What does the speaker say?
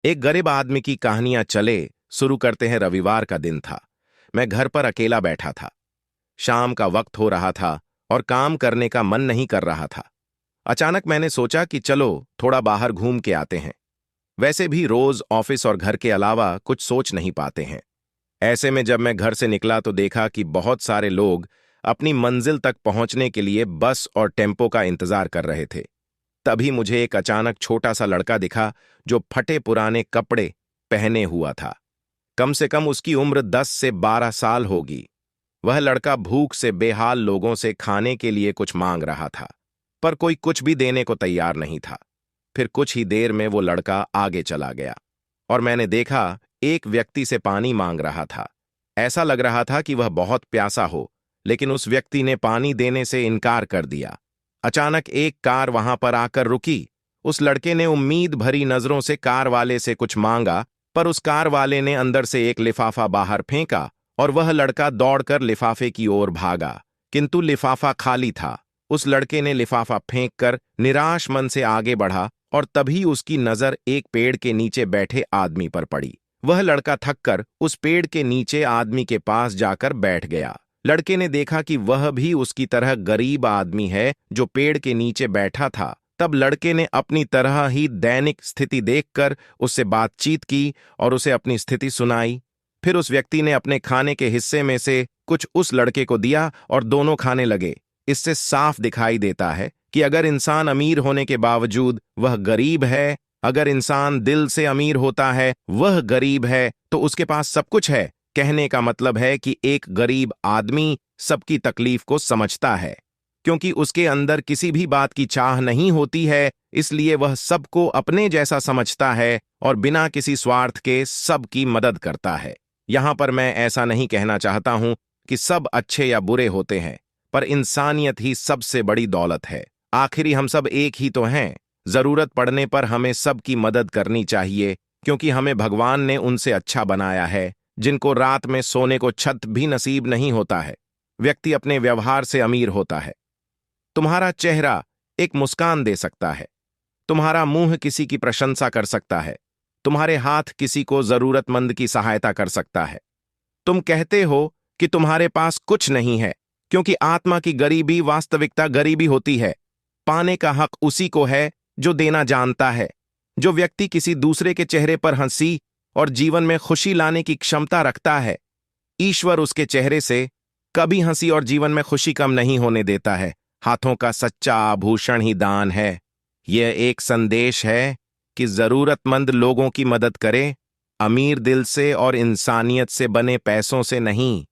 एक गरीब आदमी की कहानियां चले शुरू करते हैं। रविवार का दिन था। मैं घर पर अकेला बैठा था। शाम का वक्त हो रहा था और काम करने का मन नहीं कर रहा था। अचानक मैंने सोचा कि चलो थोड़ा बाहर घूम के आते हैं। वैसे भी रोज ऑफिस और घर के अलावा कुछ सोच नहीं पाते हैं। ऐसे में जब मैं घर से निकला तो देखा कि बहुत सारे लोग अपनी मंजिल तक पहुंचने के लिए बस और टेम्पो का इंतजार कर रहे थे। तभी मुझे एक अचानक छोटा सा लड़का दिखा जो फटे पुराने कपड़े पहने हुआ था। कम से कम उसकी उम्र 10 से 12 साल होगी। वह लड़का भूख से बेहाल लोगों से खाने के लिए कुछ मांग रहा था, पर कोई कुछ भी देने को तैयार नहीं था। फिर कुछ ही देर में वो लड़का आगे चला गया और मैंने देखा एक व्यक्ति से पानी मांग रहा था। ऐसा लग रहा था कि वह बहुत प्यासा हो, लेकिन उस व्यक्ति ने पानी देने से इनकार कर दिया। अचानक एक कार वहां पर आकर रुकी। उस लड़के ने उम्मीद भरी नजरों से कार वाले से कुछ मांगा, पर उस कार वाले ने अंदर से एक लिफाफा बाहर फेंका और वह लड़का दौड़कर लिफाफे की ओर भागा, किंतु लिफाफा खाली था। उस लड़के ने लिफाफा फेंककर निराश मन से आगे बढ़ा और तभी उसकी नजर एक पेड़ के नीचे बैठे आदमी पर पड़ी। वह लड़का थककर उस पेड़ के नीचे आदमी के पास जाकर बैठ गया। लड़के ने देखा कि वह भी उसकी तरह गरीब आदमी है जो पेड़ के नीचे बैठा था। तब लड़के ने अपनी तरह ही दैनिक स्थिति देखकर उससे बातचीत की और उसे अपनी स्थिति सुनाई। फिर उस व्यक्ति ने अपने खाने के हिस्से में से कुछ उस लड़के को दिया और दोनों खाने लगे। इससे साफ दिखाई देता है कि अगर इंसान अमीर होने के बावजूद वह गरीब है, अगर इंसान दिल से अमीर होता है वह गरीब है, तो उसके पास सब कुछ है। कहने का मतलब है कि एक गरीब आदमी सबकी तकलीफ को समझता है, क्योंकि उसके अंदर किसी भी बात की चाह नहीं होती है, इसलिए वह सबको अपने जैसा समझता है और बिना किसी स्वार्थ के सबकी मदद करता है। यहां पर मैं ऐसा नहीं कहना चाहता हूं कि सब अच्छे या बुरे होते हैं, पर इंसानियत ही सबसे बड़ी दौलत है। आखिरी हम सब एक ही तो हैं। जरूरत पड़ने पर हमें सबकी मदद करनी चाहिए, क्योंकि हमें भगवान ने उनसे अच्छा बनाया है जिनको रात में सोने को छत भी नसीब नहीं होता है। व्यक्ति अपने व्यवहार से अमीर होता है। तुम्हारा चेहरा एक मुस्कान दे सकता है, तुम्हारा मुंह किसी की प्रशंसा कर सकता है, तुम्हारे हाथ किसी को जरूरतमंद की सहायता कर सकता है। तुम कहते हो कि तुम्हारे पास कुछ नहीं है, क्योंकि आत्मा की गरीबी वास्तविकता गरीबी होती है। पाने का हक उसी को है जो देना जानता है। जो व्यक्ति किसी दूसरे के चेहरे पर हंसी और जीवन में खुशी लाने की क्षमता रखता है, ईश्वर उसके चेहरे से कभी हंसी और जीवन में खुशी कम नहीं होने देता है। हाथों का सच्चा आभूषण ही दान है। यह एक संदेश है कि जरूरतमंद लोगों की मदद करें, अमीर दिल से और इंसानियत से बने पैसों से नहीं।